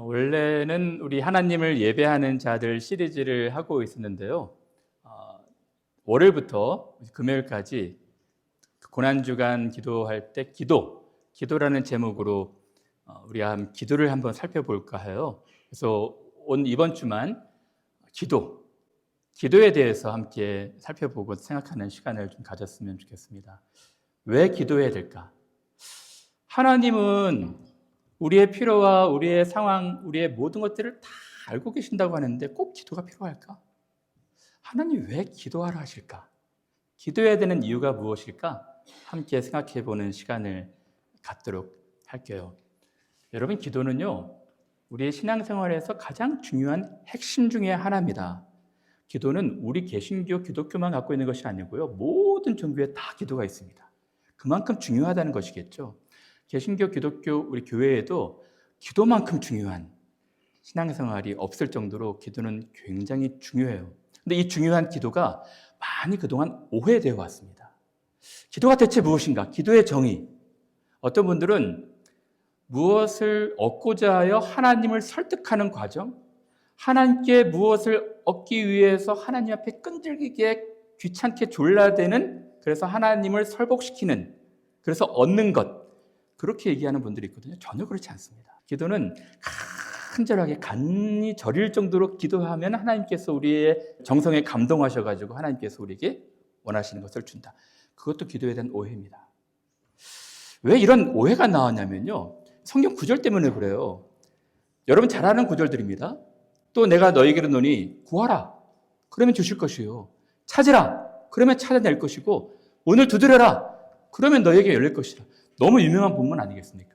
원래는 우리 하나님을 예배하는 자들 시리즈를 하고 있었는데요. 월요일부터 금요일까지 고난주간 기도할 때 기도라는 제목으로 우리가 기도를 한번 살펴볼까 해요. 그래서 이번 주만 기도에 대해서 함께 살펴보고 생각하는 시간을 좀 가졌으면 좋겠습니다. 왜 기도해야 될까? 하나님은 우리의 필요와 우리의 상황, 우리의 모든 것들을 다 알고 계신다고 하는데 꼭 기도가 필요할까? 하나님 왜 기도하라 하실까? 기도해야 되는 이유가 무엇일까? 함께 생각해 보는 시간을 갖도록 할게요. 여러분, 기도는요, 우리의 신앙생활에서 가장 중요한 핵심 중에 하나입니다. 기도는 우리 개신교, 기독교만 갖고 있는 것이 아니고요, 모든 종교에 다 기도가 있습니다. 그만큼 중요하다는 것이겠죠. 개신교, 기독교, 우리 교회에도 기도만큼 중요한 신앙생활이 없을 정도로 기도는 굉장히 중요해요. 근데 이 중요한 기도가 많이 그동안 오해되어 왔습니다. 기도가 대체 무엇인가? 기도의 정의. 어떤 분들은 무엇을 얻고자 하여 하나님을 설득하는 과정, 하나님께 무엇을 얻기 위해서 하나님 앞에 끈질기게 귀찮게 졸라대는, 그래서 하나님을 설복시키는, 그래서 얻는 것, 그렇게 얘기하는 분들이 있거든요. 전혀 그렇지 않습니다. 기도는 간절하게 간이 저릴 정도로 기도하면 하나님께서 우리의 정성에 감동하셔가지고 하나님께서 우리에게 원하시는 것을 준다. 그것도 기도에 대한 오해입니다. 왜 이런 오해가 나왔냐면요, 성경 구절 때문에 그래요. 여러분 잘 아는 구절들입니다. 또 내가 너에게 이르노니 구하라, 그러면 주실 것이요, 찾으라, 그러면 찾아낼 것이고, 문을 두드려라, 그러면 너에게 열릴 것이라. 너무 유명한 본문 아니겠습니까?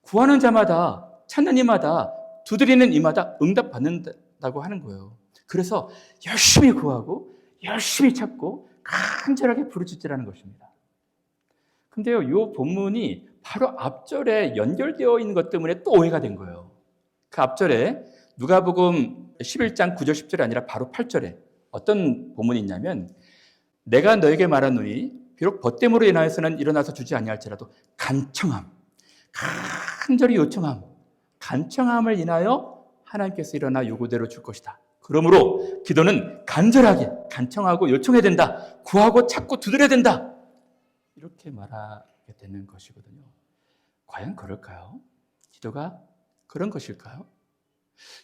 구하는 자마다, 찾는 이마다, 두드리는 이마다 응답받는다고 하는 거예요. 그래서 열심히 구하고 열심히 찾고 간절하게 부르짖으라는 것입니다. 근데요, 이 본문이 바로 앞절에 연결되어 있는 것 때문에 또 오해가 된 거예요. 그 앞절에 누가복음 11장 9절 10절이 아니라 바로 8절에 어떤 본문이 있냐면, 내가 너에게 말하노니 비록 벗됨으로 인하여서는 일어나서 주지 아니할지라도 간청함, 간절히 요청함, 간청함을 인하여 하나님께서 일어나 요구대로 줄 것이다. 그러므로 기도는 간절하게 간청하고 요청해야 된다. 구하고 찾고 두드려야 된다. 이렇게 말하게 되는 것이거든요. 과연 그럴까요? 기도가 그런 것일까요?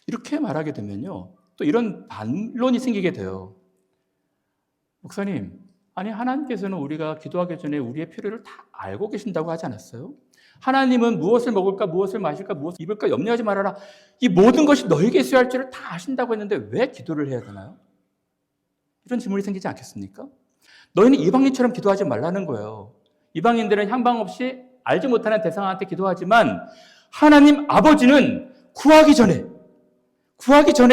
이렇게 말하게 되면요, 또 이런 반론이 생기게 돼요. 목사님, 아니 하나님께서는 우리가 기도하기 전에 우리의 필요를 다 알고 계신다고 하지 않았어요? 하나님은 무엇을 먹을까, 무엇을 마실까, 무엇을 입을까 염려하지 말아라, 이 모든 것이 너에게 있어야 할 줄을 다 아신다고 했는데 왜 기도를 해야 되나요? 이런 질문이 생기지 않겠습니까? 너희는 이방인처럼 기도하지 말라는 거예요. 이방인들은 향방 없이 알지 못하는 대상한테 기도하지만 하나님 아버지는 구하기 전에,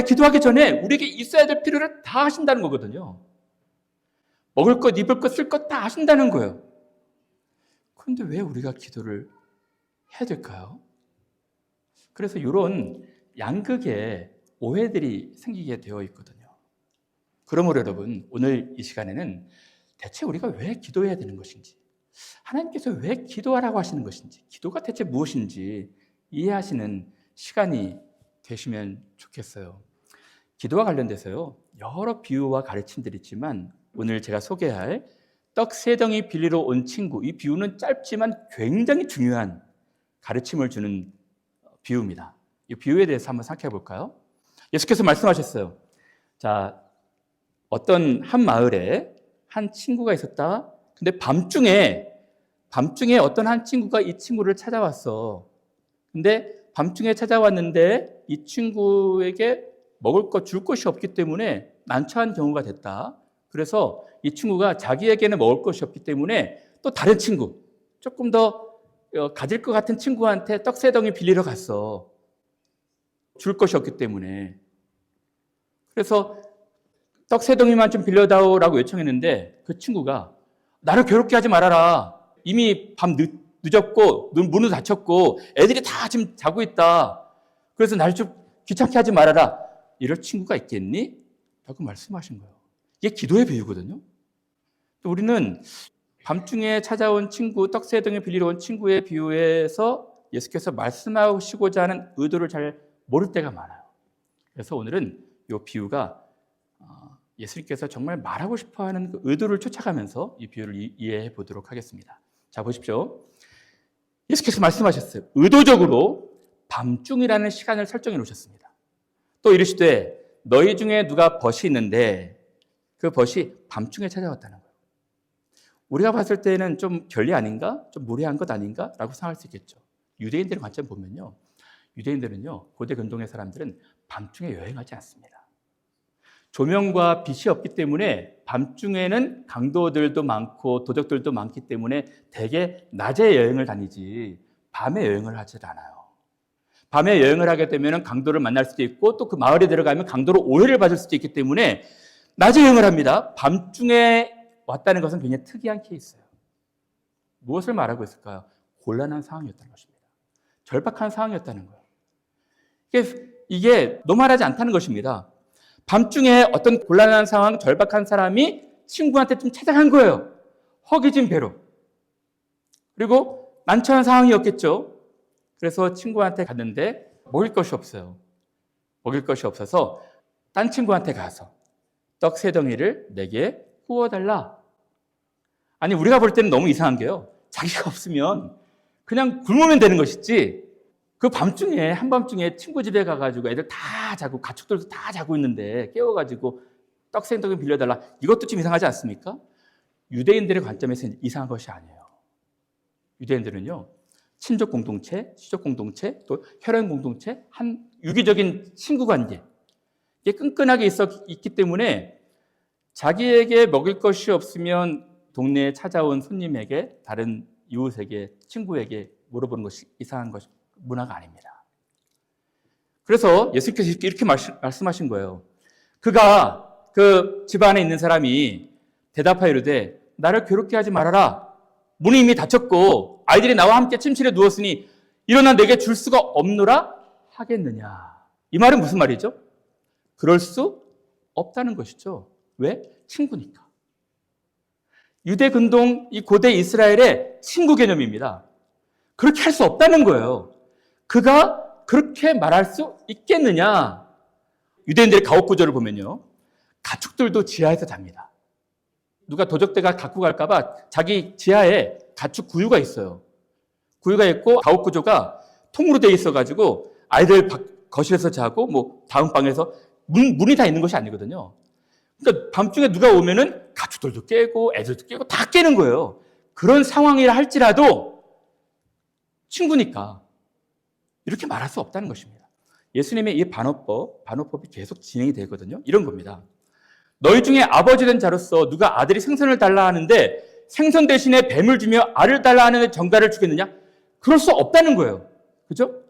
기도하기 전에 우리에게 있어야 될 필요를 다 하신다는 거거든요. 먹을 것, 입을 것, 쓸 것 다 하신다는 거예요. 그런데 왜 우리가 기도를 해야 될까요? 그래서 이런 양극의 오해들이 생기게 되어 있거든요. 그러므로 여러분, 오늘 이 시간에는 대체 우리가 왜 기도해야 되는 것인지, 하나님께서 왜 기도하라고 하시는 것인지, 기도가 대체 무엇인지 이해하시는 시간이 되시면 좋겠어요. 기도와 관련돼서요, 여러 비유와 가르침들이 있지만 오늘 제가 소개할 떡 세 덩이 빌리러 온 친구, 이 비유는 짧지만 굉장히 중요한 가르침을 주는 비유입니다. 이 비유에 대해서 한번 생각해 볼까요? 예수께서 말씀하셨어요. 자, 어떤 한 마을에 한 친구가 있었다. 근데 밤중에 어떤 한 친구가 이 친구를 찾아왔어. 근데 밤중에 찾아왔는데 이 친구에게 먹을 것, 줄 것이 없기 때문에 난처한 경우가 됐다. 그래서 이 친구가 자기에게는 먹을 것이 없기 때문에 또 다른 친구, 조금 더 가질 것 같은 친구한테 떡 세 덩이 빌리러 갔어. 줄 것이 없기 때문에. 그래서 떡 세 덩이만 좀 빌려다오라고 요청했는데 그 친구가 나를 괴롭게 하지 말아라. 이미 밤 늦었고 문도 닫혔고 애들이 다 지금 자고 있다. 그래서 날 좀 귀찮게 하지 말아라. 이럴 친구가 있겠니? 라고 말씀하신 거예요. 이게 기도의 비유거든요. 우리는 밤중에 찾아온 친구, 떡 세 덩이 빌리러 온 친구의 비유에서 예수께서 말씀하시고자 하는 의도를 잘 모를 때가 많아요. 그래서 오늘은 이 비유가 예수님께서 정말 말하고 싶어하는 그 의도를 쫓아가면서 이 비유를 이해해 보도록 하겠습니다. 자, 보십시오. 예수께서 말씀하셨어요. 의도적으로 밤중이라는 시간을 설정해 놓으셨습니다. 또 이르시되 너희 중에 누가 벗이 있는데 그 벗이 밤중에 찾아왔다는 거예요. 우리가 봤을 때는 좀 결례 아닌가? 좀 무례한 것 아닌가? 라고 생각할 수 있겠죠. 유대인들의 관점 보면요. 유대인들은요, 고대 근동의 사람들은 밤중에 여행하지 않습니다. 조명과 빛이 없기 때문에 밤중에는 강도들도 많고 도적들도 많기 때문에 대개 낮에 여행을 다니지 밤에 여행을 하질 않아요. 밤에 여행을 하게 되면 강도를 만날 수도 있고 또 그 마을에 들어가면 강도로 오해를 받을 수도 있기 때문에 낮에 여행을 합니다. 밤중에 왔다는 것은 굉장히 특이한 케이스예요. 무엇을 말하고 있을까요? 곤란한 상황이었다는 것입니다. 절박한 상황이었다는 거예요. 이게 노말하지 않다는 것입니다. 밤중에 어떤 곤란한 상황, 절박한 사람이 친구한테 좀 찾아간 거예요. 허기진 배로. 그리고 난처한 상황이었겠죠. 그래서 친구한테 갔는데 먹을 것이 없어요. 먹을 것이 없어서 딴 친구한테 가서 떡 3덩이를 내게 구워달라. 아니, 우리가 볼 때는 너무 이상한 게요. 자기가 없으면 그냥 굶으면 되는 것이지, 그 밤중에, 한밤중에 친구 집에 가가지고 애들 다 자고, 가축들도 다 자고 있는데 깨워가지고 떡 3덩이 빌려달라. 이것도 좀 이상하지 않습니까? 유대인들의 관점에서는 이상한 것이 아니에요. 유대인들은요, 친족 공동체, 시족 공동체, 또 혈연 공동체, 한 유기적인 친구 관계, 이게 끈끈하게 있기 때문에 자기에게 먹을 것이 없으면 동네에 찾아온 손님에게, 다른 이웃에게, 친구에게 물어보는 것이 이상한 것이 문화가 아닙니다. 그래서 예수님께서 이렇게 말씀하신 거예요. 그가, 그 집안에 있는 사람이 대답하여 이르되 나를 괴롭게 하지 말아라. 문이 이미 닫혔고 아이들이 나와 함께 침실에 누웠으니 일어나 내게 줄 수가 없노라 하겠느냐. 이 말은 무슨 말이죠? 그럴 수 없다는 것이죠. 왜? 친구니까. 유대 근동, 이 고대 이스라엘의 친구 개념입니다. 그렇게 할 수 없다는 거예요. 그가 그렇게 말할 수 있겠느냐? 유대인들의 가옥 구조를 보면요, 가축들도 지하에서 잡니다. 누가 도적대가 갖고 갈까봐 자기 지하에 가축 구유가 있어요. 구유가 있고 가옥 구조가 통으로 되어 있어가지고 아이들 거실에서 자고 뭐 다음 방에서 문이 다 있는 것이 아니거든요. 그러니까 밤중에 누가 오면은 가축들도 깨고 애들도 깨고 다 깨는 거예요. 그런 상황이라 할지라도 친구니까 이렇게 말할 수 없다는 것입니다. 예수님의 이 반어법이 계속 진행이 되거든요. 이런 겁니다. 너희 중에 아버지 된 자로서 누가 아들이 생선을 달라 하는데 생선 대신에 뱀을 주며 알을 달라 하는데 정갈을 주겠느냐? 그럴 수 없다는 거예요. 그죠?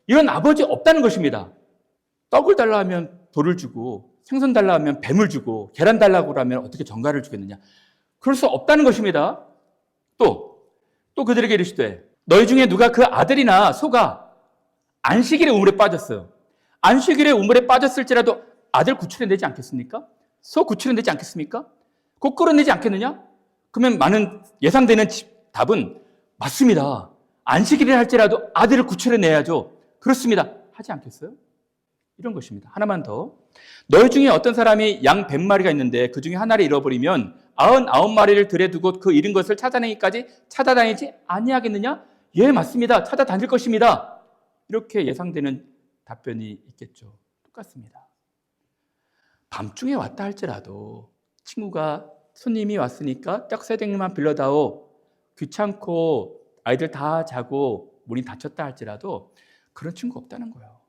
이런 아버지 없다는 것입니다. 떡을 달라 하면 돌을 주고 생선 달라 하면 뱀을 주고 계란 달라고 하면 어떻게 정갈을 주겠느냐? 그럴 수 없다는 것입니다. 또 그들에게 이르시되 너희 중에 누가 그 아들이나 소가 안식일에 우물에 빠졌어요. 안식일에 우물에 빠졌을지라도 아들 구출해내지 않겠습니까? 소 구출해내지 않겠습니까? 곧 끌어내지 않겠느냐? 그러면 많은 예상되는 답은 맞습니다. 안식일에 할지라도 아들을 구출해내야죠. 그렇습니다. 하지 않겠어요? 이런 것입니다. 하나만 더. 너희 중에 어떤 사람이 양 100마리가 있는데 그 중에 하나를 잃어버리면 99마리를 들에 두고 그 잃은 것을 찾아내기까지 찾아다니지 아니하겠느냐? 예, 맞습니다. 찾아다닐 것입니다. 이렇게 예상되는 답변이 있겠죠. 똑같습니다. 밤중에 왔다 할지라도 친구가 손님이 왔으니까 떡 3덩이만 빌려다오. 귀찮고 아이들 다 자고 문이 닫혔다 할지라도 그런 친구 없다는 거예요.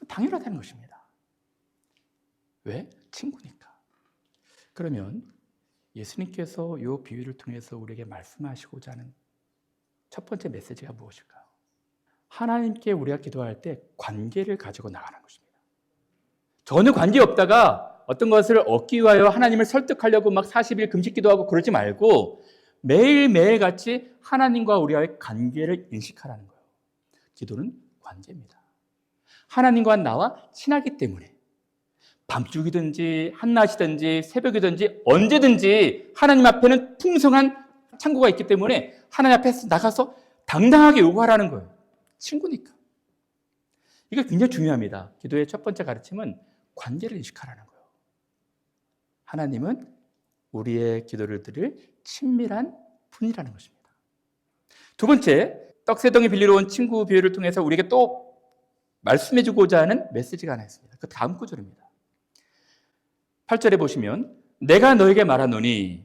당연하다는 것입니다. 왜? 친구니까. 그러면 예수님께서 이 비유를 통해서 우리에게 말씀하시고자 하는 첫 번째 메시지가 무엇일까요? 하나님께 우리가 기도할 때 관계를 가지고 나가는 것입니다. 전혀 관계 없다가 어떤 것을 얻기 위하여 하나님을 설득하려고 막 40일 금식 기도하고 그러지 말고 매일매일 같이 하나님과 우리와의 관계를 인식하라는 거예요. 기도는 관계입니다. 하나님과 나와 친하기 때문에 밤중이든지 한낮이든지 새벽이든지 언제든지 하나님 앞에는 풍성한 창고가 있기 때문에 하나님 앞에 나가서 당당하게 요구하라는 거예요. 친구니까. 이게 굉장히 중요합니다. 기도의 첫 번째 가르침은 관계를 인식하라는 거예요. 하나님은 우리의 기도를 들을 친밀한 분이라는 것입니다. 두 번째, 떡새덩이 빌리러 온 친구 비유를 통해서 우리에게 또 말씀해주고자 하는 메시지가 하나 있습니다. 그 다음 구절입니다. 8절에 보시면 내가 너에게 말하노니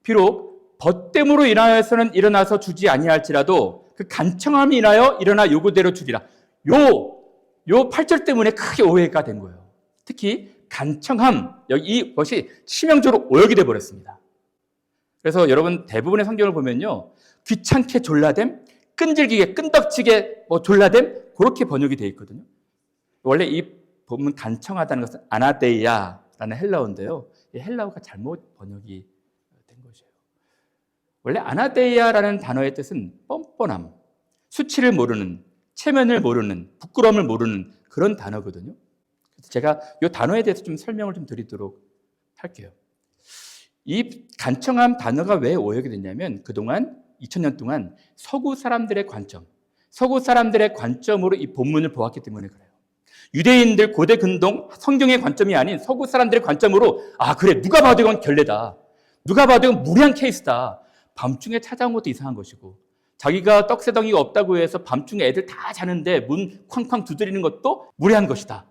비록 벗됨으로 인하여서는 일어나서 주지 아니할지라도 그 간청함이 인하여 일어나 요구대로 주리라. 요 8절 때문에 크게 오해가 된 거예요. 특히 간청함, 이것이 치명적으로 오역이 되어 버렸습니다. 그래서 여러분 대부분의 성경을 보면요, 귀찮게 졸라됨, 끈질기게 끈덕지게 졸라됨, 그렇게 번역이 되어 있거든요. 원래 이 본문 간청하다는 것은 아나데이아라는 헬라어인데요, 이 헬라어가 잘못 번역이 된 것이에요. 원래 아나데이아라는 단어의 뜻은 뻔뻔함, 수치를 모르는, 체면을 모르는, 부끄러움을 모르는 그런 단어거든요. 그래서 제가 이 단어에 대해서 좀 설명을 좀 드리도록 할게요. 이 간청함 단어가 왜 오역이 됐냐면 그동안 2000년 동안 서구 사람들의 관점으로 이 본문을 보았기 때문에 그래요. 유대인들 고대 근동 성경의 관점이 아닌 서구 사람들의 관점으로 그래, 누가 봐도 이건 결례다, 누가 봐도 이건 무리한 케이스다, 밤중에 찾아온 것도 이상한 것이고 자기가 떡새덩이가 없다고 해서 밤중에 애들 다 자는데 문 쾅쾅 두드리는 것도 무례한 것이다.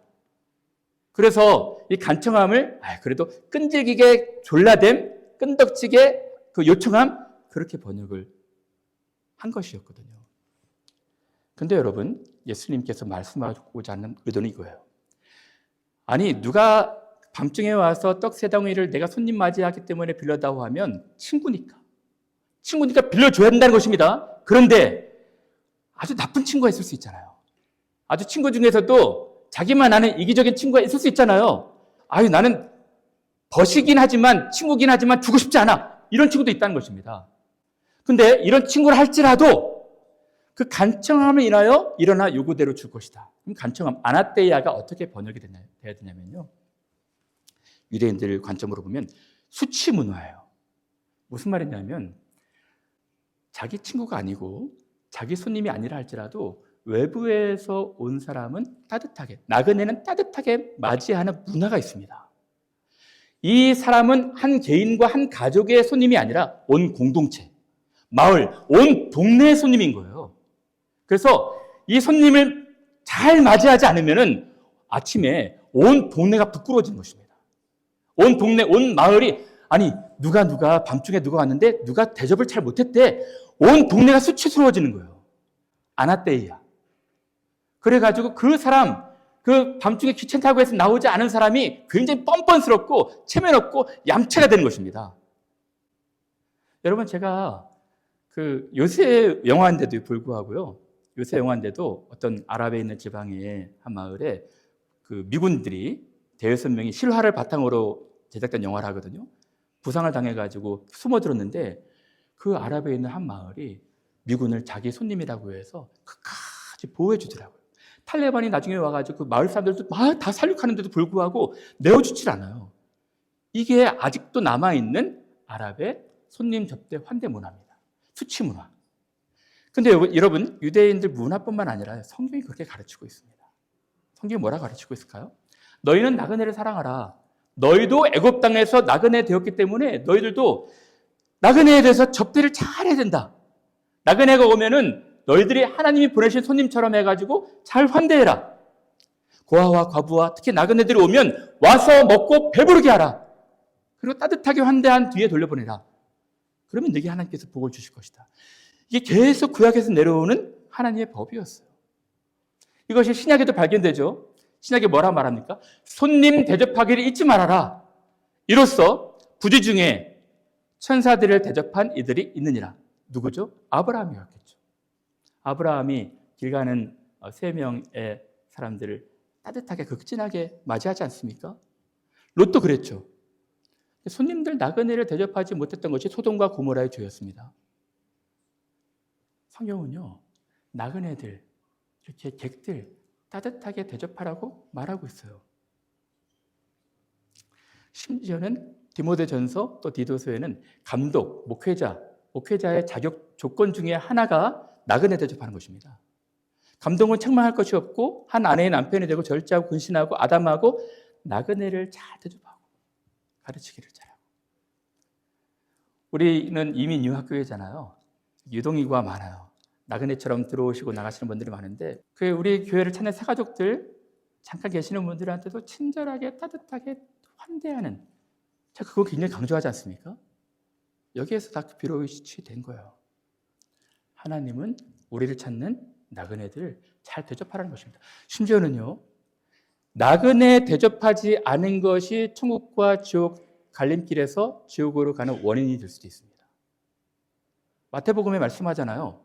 그래서 이 간청함을 그래도 끈질기게 졸라댐, 끈덕지게 그 요청함, 그렇게 번역을 한 것이었거든요. 근데 여러분, 예수님께서 말씀하고자 하는 의도는 이거예요. 아니, 누가 밤중에 와서 떡새덩이를 내가 손님 맞이하기 때문에 빌려다오 하면 친구니까 빌려줘야 된다는 것입니다. 그런데 아주 나쁜 친구가 있을 수 있잖아요. 아주 친구 중에서도 자기만 아는 이기적인 친구가 있을 수 있잖아요. 나는 버시긴 하지만, 친구긴 하지만 주고 싶지 않아, 이런 친구도 있다는 것입니다. 근데 이런 친구를 할지라도 그 간청함을 인하여 일어나 요구대로 줄 것이다. 그럼 간청함, 아나데이아가 어떻게 번역이 돼야 되냐면요, 유대인들 관점으로 보면 수치 문화예요. 무슨 말이냐면 자기 친구가 아니고 자기 손님이 아니라 할지라도 외부에서 온 사람은 따뜻하게, 나그네는 따뜻하게 맞이하는 문화가 있습니다. 이 사람은 한 개인과 한 가족의 손님이 아니라 온 공동체, 마을, 온 동네의 손님인 거예요. 그래서 이 손님을 잘 맞이하지 않으면 아침에 온 동네가 부끄러워진 것입니다. 온 동네, 온 마을이 누가 밤중에 누가 왔는데 누가 대접을 잘 못했대, 온 동네가 수치스러워지는 거예요. 아나데이아. 그래가지고 그 사람, 그 밤중에 귀찮다고 해서 나오지 않은 사람이 굉장히 뻔뻔스럽고 체면 없고 얌체가 되는 것입니다. 여러분, 제가 그 요새 영화인데도 불구하고요, 요새 영화인데도 어떤 아랍에 있는 지방의 한 마을에 그 미군들이 대여섯 명이 실화를 바탕으로 제작된 영화를 하거든요. 부상을 당해가지고 숨어들었는데 그 아랍에 있는 한 마을이 미군을 자기 손님이라고 해서 끝까지 보호해 주더라고요. 탈레반이 나중에 와가지고 그 마을 사람들도 막 다 살육하는데도 불구하고 내어주질 않아요. 이게 아직도 남아있는 아랍의 손님 접대 환대 문화입니다. 수치 문화. 근데 여러분, 유대인들 문화뿐만 아니라 성경이 그렇게 가르치고 있습니다. 성경이 뭐라 가르치고 있을까요? 너희는 나그네를 사랑하라. 너희도 애굽 땅에서 나그네 되었기 때문에 너희들도 나그네에 대해서 접대를 잘해야 된다. 나그네가 오면은 너희들이 하나님이 보내신 손님처럼 해가지고 잘 환대해라. 고아와 과부와 특히 나그네들이 오면 와서 먹고 배부르게 하라. 그리고 따뜻하게 환대한 뒤에 돌려보내라. 그러면 너에게 하나님께서 복을 주실 것이다. 이게 계속 구약에서 내려오는 하나님의 법이었어요. 이것이 신약에도 발견되죠. 신약에 뭐라 말합니까? 손님 대접하기를 잊지 말아라. 이로써 부지 중에 천사들을 대접한 이들이 있느니라. 누구죠? 아브라함이었겠죠. 아브라함이 길 가는 3명의 사람들을 따뜻하게 극진하게 맞이하지 않습니까? 롯도 그랬죠. 손님들 나그네를 대접하지 못했던 것이 소돔과 고모라의 죄였습니다. 성경은요, 나그네들, 이렇게 객들 따뜻하게 대접하라고 말하고 있어요. 심지어는 디모데전서 또 디도서에는 감독, 목회자의 자격 조건 중에 하나가 나그네 대접하는 것입니다. 감동은 책망할 것이 없고 한 아내의 남편이 되고 절제하고 근신하고 아담하고 나그네를 잘 대접하고 가르치기를 잘하고. 우리는 이민 유학교회잖아요. 유동인구가 많아요. 나그네처럼 들어오시고 나가시는 분들이 많은데 우리 교회를 찾는 사가족들 잠깐 계시는 분들한테도 친절하게 따뜻하게 환대하는, 제가 그거 굉장히 강조하지 않습니까? 여기에서 다 비롯이 된 거예요. 하나님은 우리를 찾는 나그네들 잘 대접하라는 것입니다. 심지어는요, 나그네 대접하지 않은 것이 천국과 지옥 갈림길에서 지옥으로 가는 원인이 될 수도 있습니다. 마태복음에 말씀하잖아요.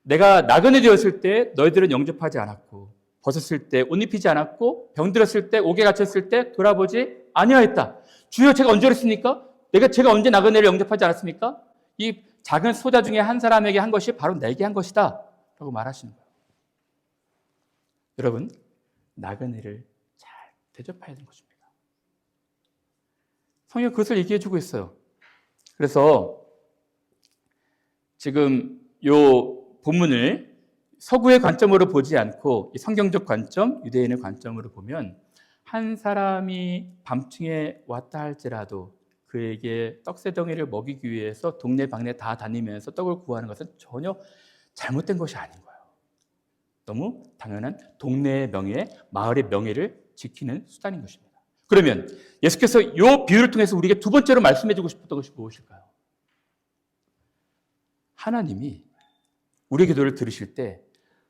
내가 나그네 되었을 때 너희들은 영접하지 않았고, 벗었을 때 옷 입히지 않았고, 병들었을 때 옥에 갇혔을 때 돌아보지 아니하였다. 주여, 제가 언제 그랬습니까? 제가 언제 나그네를 영접하지 않았습니까? 이 작은 소자 중에 한 사람에게 한 것이 바로 내게 한 것이다 라고 말하시는 거예요. 여러분, 나그네를 잘 대접해야 되는 것입니다. 성경 그것을 얘기해 주고 있어요. 그래서 지금 요 본문을 서구의 관점으로 보지 않고 이 성경적 관점, 유대인의 관점으로 보면 한 사람이 밤중에 왔다 할지라도 그에게 떡새덩이를 먹이기 위해서 동네 방네 다 다니면서 떡을 구하는 것은 전혀 잘못된 것이 아닌 거예요. 너무 당연한 동네의 명예, 마을의 명예를 지키는 수단인 것입니다. 그러면 예수께서 이 비유를 통해서 우리에게 두 번째로 말씀해 주고 싶었던 것이 무엇일까요? 하나님이 우리 기도를 들으실 때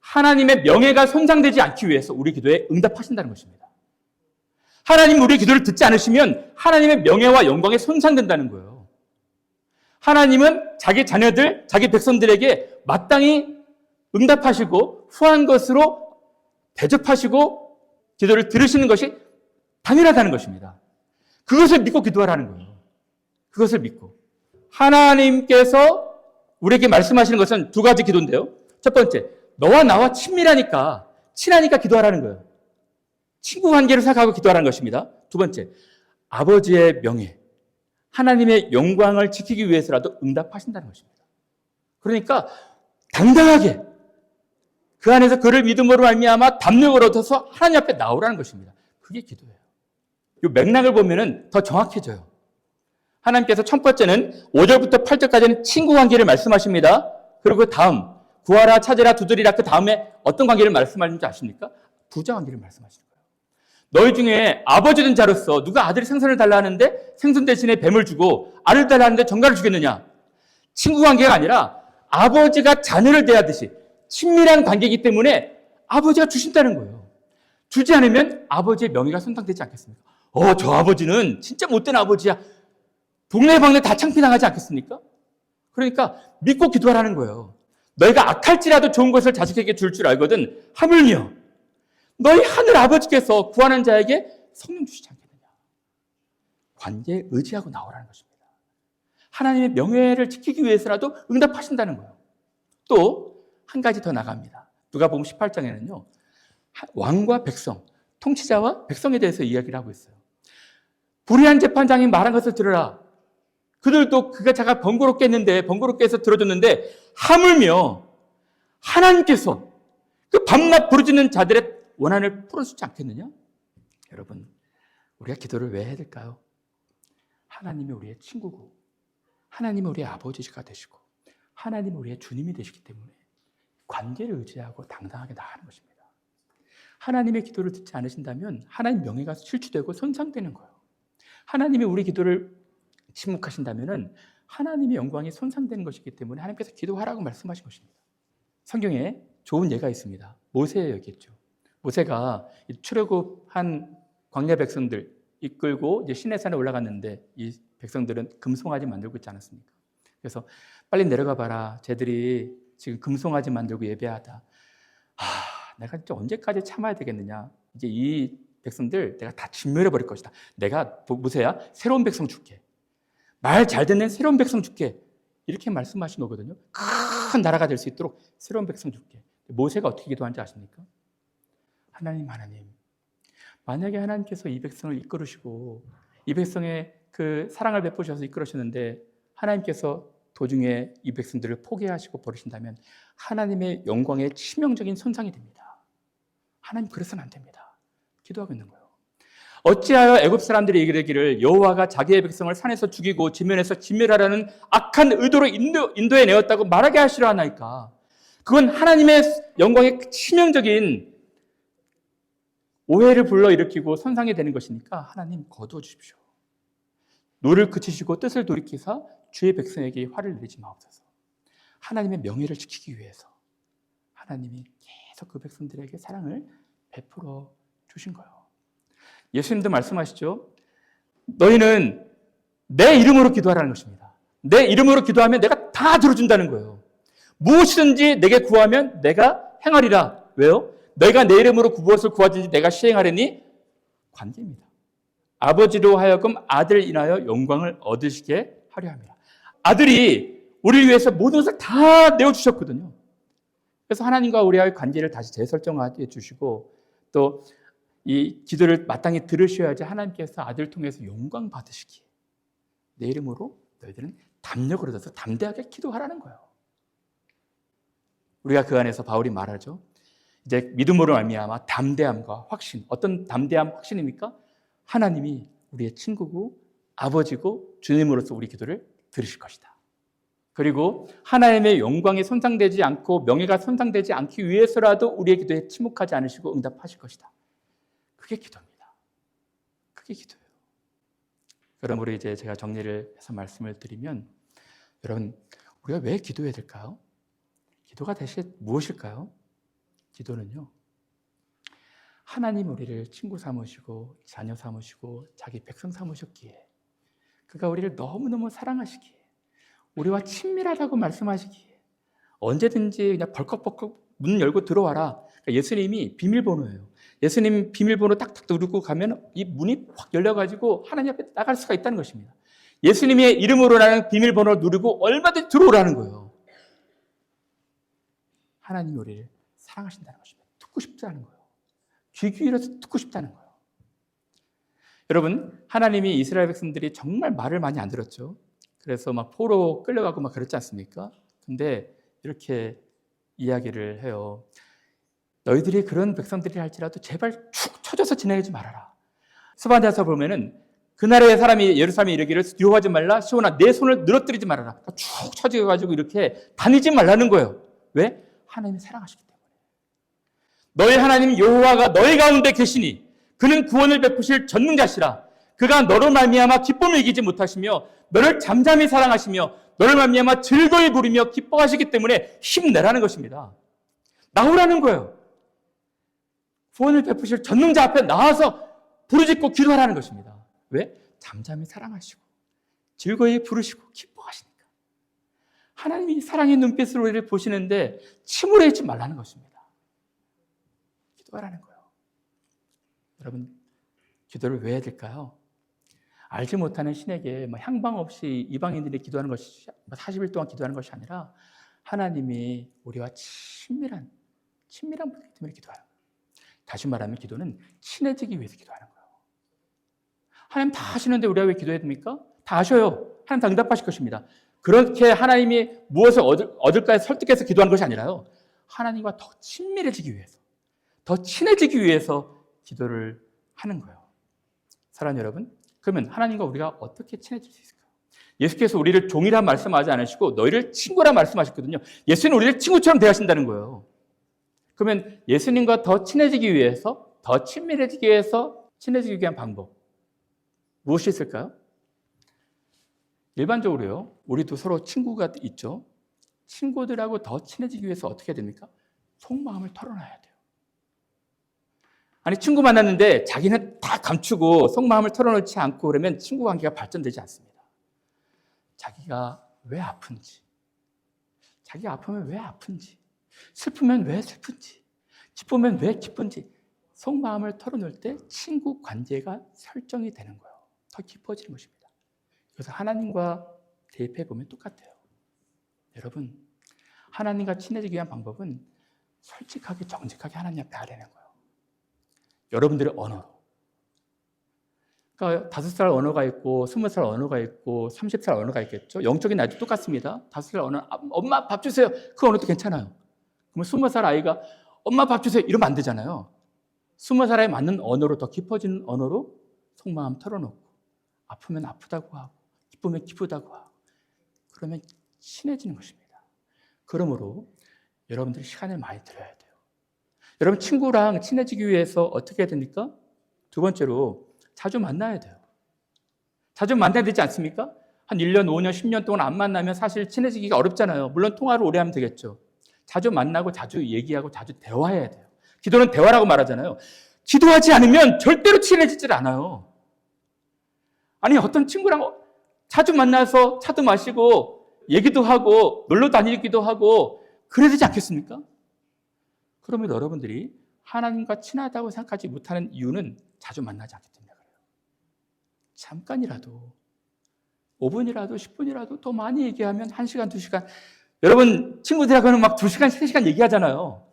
하나님의 명예가 손상되지 않기 위해서 우리 기도에 응답하신다는 것입니다. 하나님 우리 기도를 듣지 않으시면 하나님의 명예와 영광이 손상된다는 거예요. 하나님은 자기 자녀들, 자기 백성들에게 마땅히 응답하시고 후한 것으로 대접하시고 기도를 들으시는 것이 당연하다는 것입니다. 그것을 믿고 기도하라는 거예요. 그것을 믿고. 하나님께서 우리에게 말씀하시는 것은 두 가지 기도인데요. 첫 번째, 너와 나와 친밀하니까, 친하니까 기도하라는 거예요. 친구 관계를 생각하고 기도하라는 것입니다. 두 번째, 아버지의 명예, 하나님의 영광을 지키기 위해서라도 응답하신다는 것입니다. 그러니까 당당하게 그 안에서 그를 믿음으로 말미암아 담력을 얻어서 하나님 앞에 나오라는 것입니다. 그게 기도예요. 이 맥락을 보면은 더 정확해져요. 하나님께서 첫 번째는 5절부터 8절까지는 친구 관계를 말씀하십니다. 그리고 그 다음 구하라, 찾으라, 두드리라, 그 다음에 어떤 관계를 말씀하시는지 아십니까? 부자 관계를 말씀하시는 거예요. 너희 중에 아버지 된 자로서 누가 아들이 생선을 달라 하는데 생선 대신에 뱀을 주고 알을 달라 하는데 정갈을 주겠느냐? 친구 관계가 아니라 아버지가 자녀를 대하듯이 친밀한 관계이기 때문에 아버지가 주신다는 거예요. 주지 않으면 아버지의 명예가 손상되지 않겠습니까? 저 아버지는 진짜 못된 아버지야. 동네방네 다 창피당하지 않겠습니까? 그러니까 믿고 기도하라는 거예요. 너희가 악할지라도 좋은 것을 자식에게 줄 줄 알거든 하물며 너희 하늘 아버지께서 구하는 자에게 성령 주시지 않겠느냐. 관계에 의지하고 나오라는 것입니다. 하나님의 명예를 지키기 위해서라도 응답하신다는 거예요. 또 한 가지 더 나갑니다. 누가복음 18장에는요. 왕과 백성, 통치자와 백성에 대해서 이야기를 하고 있어요. 불의한 재판장이 말한 것을 들으라. 그들도 그가 자가 번거롭게 했는데 번거롭게 해서 들어줬는데 하물며 하나님께서 그 밤낮 부르짖는 자들의 원한을 풀어주지 않겠느냐? 여러분, 우리가 기도를 왜 해야 될까요? 하나님이 우리의 친구고 하나님이 우리의 아버지가 되시고 하나님이 우리의 주님이 되시기 때문에 관계를 의지하고 당당하게 나아가는 것입니다. 하나님의 기도를 듣지 않으신다면 하나님 명예가 실추되고 손상되는 거예요. 하나님이 우리 기도를 침묵하신다면 하나님의 영광이 손상되는 것이기 때문에 하나님께서 기도하라고 말씀하신 것입니다. 성경에 좋은 예가 있습니다. 모세의 얘기죠. 모세가 출애굽한 광야 백성들 이끌고 이제 시내산에 올라갔는데 이 백성들은 금송아지 만들고 있지 않았습니까? 그래서 빨리 내려가 봐라. 쟤들이 지금 금송아지 만들고 예배하다. 내가 진짜 언제까지 참아야 되겠느냐. 이제 이 백성들 내가 다 진멸해 버릴 것이다. 내가 모세야 새로운 백성 줄게. 말 잘 듣는 새로운 백성 줄게. 이렇게 말씀하신 거거든요. 큰 나라가 될 수 있도록 새로운 백성 줄게. 모세가 어떻게 기도하는지 아십니까? 하나님, 만약에 하나님께서 이 백성을 이끌으시고 이 백성의 그 사랑을 베푸셔서 이끌으셨는데 하나님께서 도중에 이 백성들을 포기하시고 버리신다면 하나님의 영광에 치명적인 손상이 됩니다. 하나님 그래서는 안 됩니다. 기도하고 있는 거예요. 어찌하여 애굽 사람들이 이르기를 여호와가 자기의 백성을 산에서 죽이고 지면에서 진멸하라는 악한 의도로 인도해 내었다고 말하게 하시려 하나이까. 그건 하나님의 영광에 치명적인 오해를 불러일으키고 손상이 되는 것이니까 하나님 거두어 주십시오. 노를 그치시고 뜻을 돌이키사 주의 백성에게 화를 내지 마옵소서. 하나님의 명예를 지키기 위해서 하나님이 계속 그 백성들에게 사랑을 베풀어 주신 거예요. 예수님도 말씀하시죠. 너희는 내 이름으로 기도하라는 것입니다. 내 이름으로 기도하면 내가 다 들어준다는 거예요. 무엇이든지 내게 구하면 내가 행하리라. 왜요? 너희가 내 이름으로 무엇을 구하든지 내가 시행하려니 관계입니다. 아버지로 하여금 아들 인하여 영광을 얻으시게 하려 합니다. 아들이 우리를 위해서 모든 것을 다 내어주셨거든요. 그래서 하나님과 우리와의 관계를 다시 재설정하게 해주시고 또 이 기도를 마땅히 들으셔야지 하나님께서 아들을 통해서 영광 받으시기에 내 이름으로 너희들은 담력을 얻어서 담대하게 기도하라는 거예요. 우리가 그 안에서 바울이 말하죠. 이제 믿음으로 말미암아 담대함과 확신. 어떤 담대함, 확신입니까? 하나님이 우리의 친구고 아버지고 주님으로서 우리 기도를 들으실 것이다. 그리고 하나님의 영광이 손상되지 않고 명예가 손상되지 않기 위해서라도 우리의 기도에 침묵하지 않으시고 응답하실 것이다. 그게 기도입니다. 그게 기도예요. 그러므로 이제 제가 정리를 해서 말씀을 드리면 여러분 우리가 왜 기도해야 될까요? 기도가 대체 무엇일까요? 기도는요. 하나님 우리를 친구 삼으시고 자녀 삼으시고 자기 백성 삼으셨기에 그가 우리를 너무너무 사랑하시기에 우리와 친밀하다고 말씀하시기에 언제든지 그냥 벌컥벌컥 문 열고 들어와라. 그러니까 예수님이 비밀번호예요. 예수님 비밀번호 딱딱 누르고 가면 이 문이 확 열려가지고 하나님 앞에 나갈 수가 있다는 것입니다. 예수님의 이름으로라는 비밀번호를 누르고 얼마든지 들어오라는 거예요. 하나님이 우리를 사랑하신다는 것입니다. 듣고 싶다는 거예요. 귀 기울여서 듣고 싶다는 거예요. 여러분, 하나님이 이스라엘 백성들이 정말 말을 많이 안 들었죠. 그래서 막 포로 끌려가고 막 그랬지 않습니까? 근데 이렇게 이야기를 해요. 너희들이 그런 백성들이 할지라도 제발 축 처져서 지내지 말아라. 스바냐서 보면은 그 나라의 사람이 예루살렘에 이르기를 두려워하지 말라. 시온아 내 손을 늘어뜨리지 말아라. 축 처져가지고 이렇게 다니지 말라는 거예요. 왜? 하나님이 사랑하시기 때문에. 너희 하나님 여호와가 너희 가운데 계시니 그는 구원을 베푸실 전능자시라. 그가 너로 말미암아 기쁨을 이기지 못하시며 너를 잠잠히 사랑하시며 너를 말미암아 즐거이 부리며 기뻐하시기 때문에 힘내라는 것입니다. 나오라는 거예요. 구원을 베푸실 전능자 앞에 나와서 부르짖고 기도하라는 것입니다. 왜? 잠잠히 사랑하시고 즐거이 부르시고 기뻐하시니까. 하나님이 사랑의 눈빛으로 우리를 보시는데 침울해 있지 말라는 것입니다. 기도하라는 거예요. 여러분, 기도를 왜 해야 될까요? 알지 못하는 신에게 향방 없이 이방인들이 기도하는 것이 40일 동안 기도하는 것이 아니라 하나님이 우리와 친밀한 분이기 때문에 기도하는 거예요. 다시 말하면 기도는 친해지기 위해서 기도하는 거예요. 하나님 다 아시는데 우리가 왜 기도해야 됩니까? 다 아셔요. 하나님 다 응답하실 것입니다. 그렇게 하나님이 무엇을 얻을까에 설득해서 기도하는 것이 아니라요. 하나님과 더 친밀해지기 위해서, 더 친해지기 위해서 기도를 하는 거예요. 사랑하는 여러분, 그러면 하나님과 우리가 어떻게 친해질 수 있을까요? 예수께서 우리를 종이라 말씀하지 않으시고 너희를 친구라 말씀하셨거든요. 예수는 우리를 친구처럼 대하신다는 거예요. 그러면 예수님과 더 친해지기 위해서, 더 친밀해지기 위해서 친해지기 위한 방법 무엇이 있을까요? 일반적으로요. 우리도 서로 친구가 있죠. 친구들하고 더 친해지기 위해서 어떻게 해야 됩니까? 속마음을 털어놔야 돼요. 아니 친구 만났는데 자기는 다 감추고 속마음을 털어놓지 않고 그러면 친구 관계가 발전되지 않습니다. 자기가 왜 아픈지, 자기가 아프면 왜 아픈지, 슬프면 왜 슬픈지, 기쁘면 왜 기쁜지 속마음을 털어놓을 때 친구 관계가 설정이 되는 거예요. 더 깊어지는 것입니다. 그래서 하나님과 대입해 보면 똑같아요. 여러분, 하나님과 친해지기 위한 방법은 솔직하게 정직하게 하나님 앞에 아뢰는 거예요. 여러분들의 언어로, 그러니까 5살 언어가 있고 20살 언어가 있고 30살 언어가 있겠죠. 영적인 나이도 똑같습니다. 5살 언어, 엄마 밥 주세요. 그 언어도 괜찮아요. 그러면 20살 아이가 엄마 밥 주세요. 이러면 안 되잖아요. 20살에 맞는 언어로, 더 깊어지는 언어로 속마음 털어놓고, 아프면 아프다고 하고 기쁘면 기쁘다고 하고, 그러면 친해지는 것입니다. 그러므로 여러분들이 시간을 많이 들여야 돼요. 여러분 친구랑 친해지기 위해서 어떻게 해야 됩니까? 두 번째로 자주 만나야 돼요. 자주 만나야 되지 않습니까? 한 1년, 5년, 10년 동안 안 만나면 사실 친해지기가 어렵잖아요. 물론 통화를 오래 하면 되겠죠. 자주 만나고 자주 얘기하고 자주 대화해야 돼요. 기도는 대화라고 말하잖아요. 기도하지 않으면 절대로 친해지질 않아요. 아니, 어떤 친구랑 자주 만나서 차도 마시고 얘기도 하고 놀러 다니기도 하고 그래야 되지 않겠습니까? 그러면 여러분들이 하나님과 친하다고 생각하지 못하는 이유는 자주 만나지 않기 때문에 그래요. 잠깐이라도 5분이라도 10분이라도 더 많이 얘기하면 1시간, 2시간, 여러분 친구들하고는 막 2시간, 3시간 얘기하잖아요.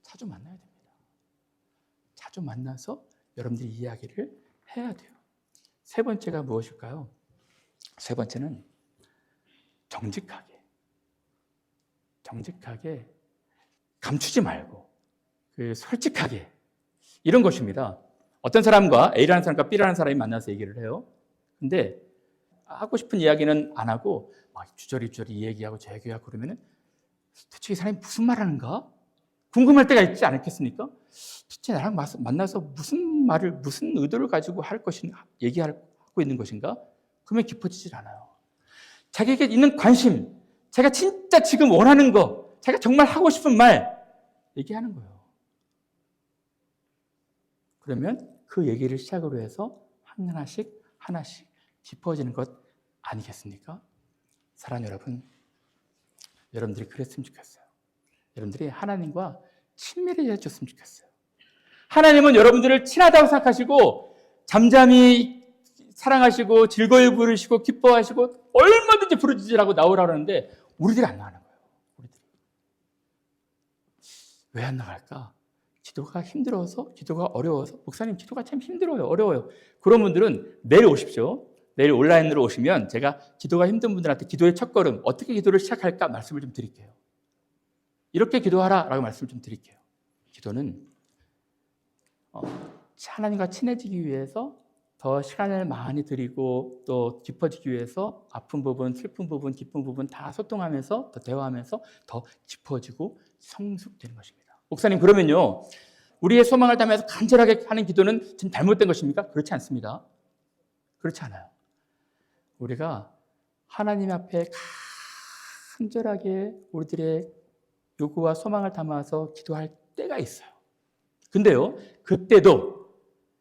자주 만나야 됩니다. 자주 만나서 여러분들이 이야기를 해야 돼요. 세 번째가 무엇일까요? 세 번째는 정직하게 감추지 말고 솔직하게, 이런 것입니다. 어떤 사람과 A라는 사람과 B라는 사람이 만나서 얘기를 해요. 근데 하고 싶은 이야기는 안 하고 막 주저리 얘기하고 저 얘기하고 그러면은 대체 이 사람이 무슨 말 하는가? 궁금할 때가 있지 않겠습니까? 대체 나랑 만나서 무슨 말을, 무슨 의도를 가지고 할 것인가, 얘기하고 있는 것인가? 그러면 깊어지질 않아요. 자기에게 있는 관심, 자기가 진짜 지금 원하는 거, 자기가 정말 하고 싶은 말 얘기하는 거예요. 그러면 그 얘기를 시작으로 해서 하나씩 깊어지는 것 아니겠습니까? 사랑하는 여러분, 여러분들이 그랬으면 좋겠어요. 여러분들이 하나님과 친밀해졌으면 좋겠어요. 하나님은 여러분들을 친하다고 생각하시고 잠잠히 사랑하시고 즐거이 부르시고 기뻐하시고 얼마든지 부르짖으라고 나오라고 하는데 우리들이 안 나가는 거예요. 우리들이. 왜 안 나갈까? 기도가 힘들어서, 기도가 어려워서. 목사님 기도가 참 힘들어요, 어려워요. 그런 분들은 내일 오십시오. 내일 온라인으로 오시면 제가 기도가 힘든 분들한테 기도의 첫걸음, 어떻게 기도를 시작할까 말씀을 좀 드릴게요. 이렇게 기도하라 라고 말씀을 좀 드릴게요. 기도는 하나님과 친해지기 위해서 더 시간을 많이 들이고 또 깊어지기 위해서 아픈 부분, 슬픈 부분, 기쁜 부분 다 소통하면서 더 대화하면서 더 깊어지고 성숙되는 것입니다. 목사님, 그러면요, 우리의 소망을 담아서 간절하게 하는 기도는 지금 잘못된 것입니까? 그렇지 않습니다. 그렇지 않아요. 우리가 하나님 앞에 간절하게 우리들의 요구와 소망을 담아서 기도할 때가 있어요. 근데요, 그때도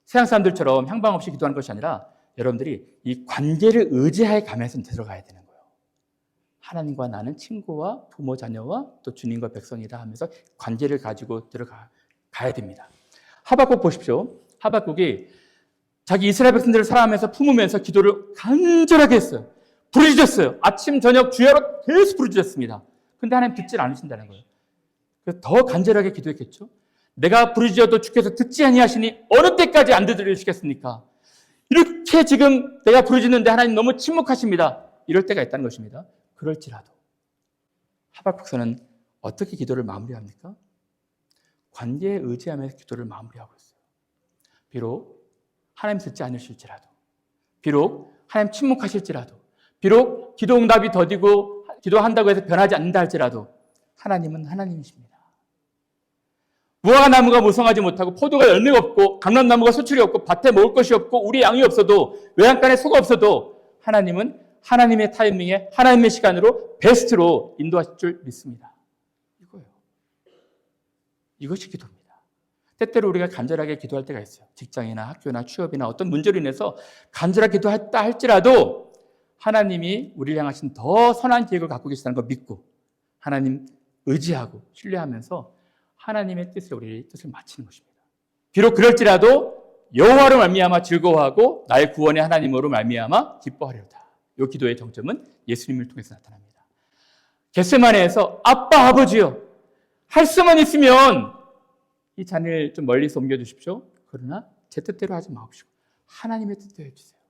세상 사람들처럼 향방 없이 기도하는 것이 아니라 여러분들이 이 관계를 의지하에 가면서 들어가야 되는 거예요. 하나님과 나는 친구와 부모, 자녀와 또 주님과 백성이다 하면서 관계를 가지고 들어가야 됩니다. 하박국 보십시오. 하박국이 자기 이스라엘 백성들을 사랑하면서 품으면서 기도를 간절하게 했어요. 부르짖었어요. 아침, 저녁, 주야로 계속 부르짖었습니다. 근데 하나님 듣질 않으신다는 거예요. 그래서 더 간절하게 기도했겠죠. 내가 부르짖어도 주께서 듣지 아니하시니 어느 때까지 안 들으시겠습니까? 이렇게 지금 내가 부르짖는데 하나님 너무 침묵하십니다. 이럴 때가 있다는 것입니다. 그럴지라도 하박국서는 어떻게 기도를 마무리합니까? 관계에 의지하면서 기도를 마무리하고 있어요. 비록 하나님 듣지 않으실지라도, 비록 하나님 침묵하실지라도, 비록 기도 응답이 더디고 기도한다고 해서 변하지 않는다 할지라도 하나님은 하나님이십니다. 무화과 나무가 무성하지 못하고 포도가 열매가 없고 감람나무가 소출이 없고 밭에 먹을 것이 없고 우리 양이 없어도 외양간에 소가 없어도 하나님은 하나님의 타이밍에 하나님의 시간으로 베스트로 인도하실 줄 믿습니다. 이거예요. 이것이 기도입니다. 때때로 우리가 간절하게 기도할 때가 있어요. 직장이나 학교나 취업이나 어떤 문제로 인해서 간절하게 기도했다 할지라도 하나님이 우리를 향하신 더 선한 계획을 갖고 계시다는 걸 믿고 하나님 의지하고 신뢰하면서 하나님의 뜻을, 우리의 뜻을 마치는 것입니다. 비록 그럴지라도 여호와로 말미암아 즐거워하고 나의 구원의 하나님으로 말미암아 기뻐하리로다. 이 기도의 정점은 예수님을 통해서 나타납니다. 겟세마네에서 아빠, 아버지요, 할 수만 있으면 이 잔을 좀 멀리서 옮겨주십시오. 그러나 제 뜻대로 하지 마옵시고 하나님의 뜻대로 해주세요.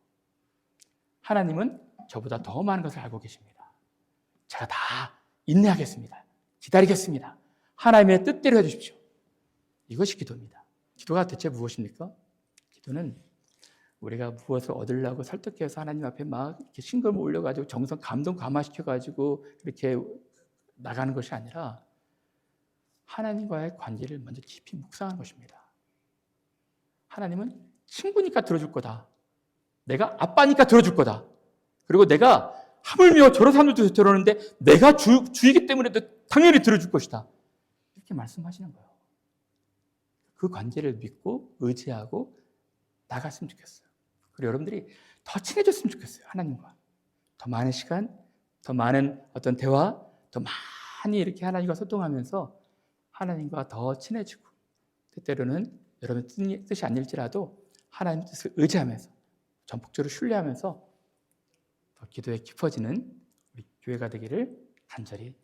하나님은 저보다 더 많은 것을 알고 계십니다. 제가 다 인내하겠습니다. 기다리겠습니다. 하나님의 뜻대로 해주십시오. 이것이 기도입니다. 기도가 대체 무엇입니까? 기도는 우리가 무엇을 얻으려고 설득해서 하나님 앞에 막 이렇게 신걸음 올려가지고 정성 감동 감화시켜가지고 이렇게 나가는 것이 아니라 하나님과의 관계를 먼저 깊이 묵상하는 것입니다. 하나님은 친구니까 들어줄 거다. 내가 아빠니까 들어줄 거다. 그리고 내가 하물며 저런 사람들도 저러는데 내가 주이기 때문에 당연히 들어줄 것이다. 이렇게 말씀하시는 거예요. 그 관계를 믿고 의지하고 나갔으면 좋겠어요. 그리고 여러분들이 더 친해졌으면 좋겠어요. 하나님과. 더 많은 시간, 더 많은 어떤 대화, 더 많이 이렇게 하나님과 소통하면서 하나님과 더 친해지고 때때로는 여러분 뜻이 아닐지라도 하나님 뜻을 의지하면서 전폭적으로 신뢰하면서 더 기도에 깊어지는 우리 교회가 되기를 간절히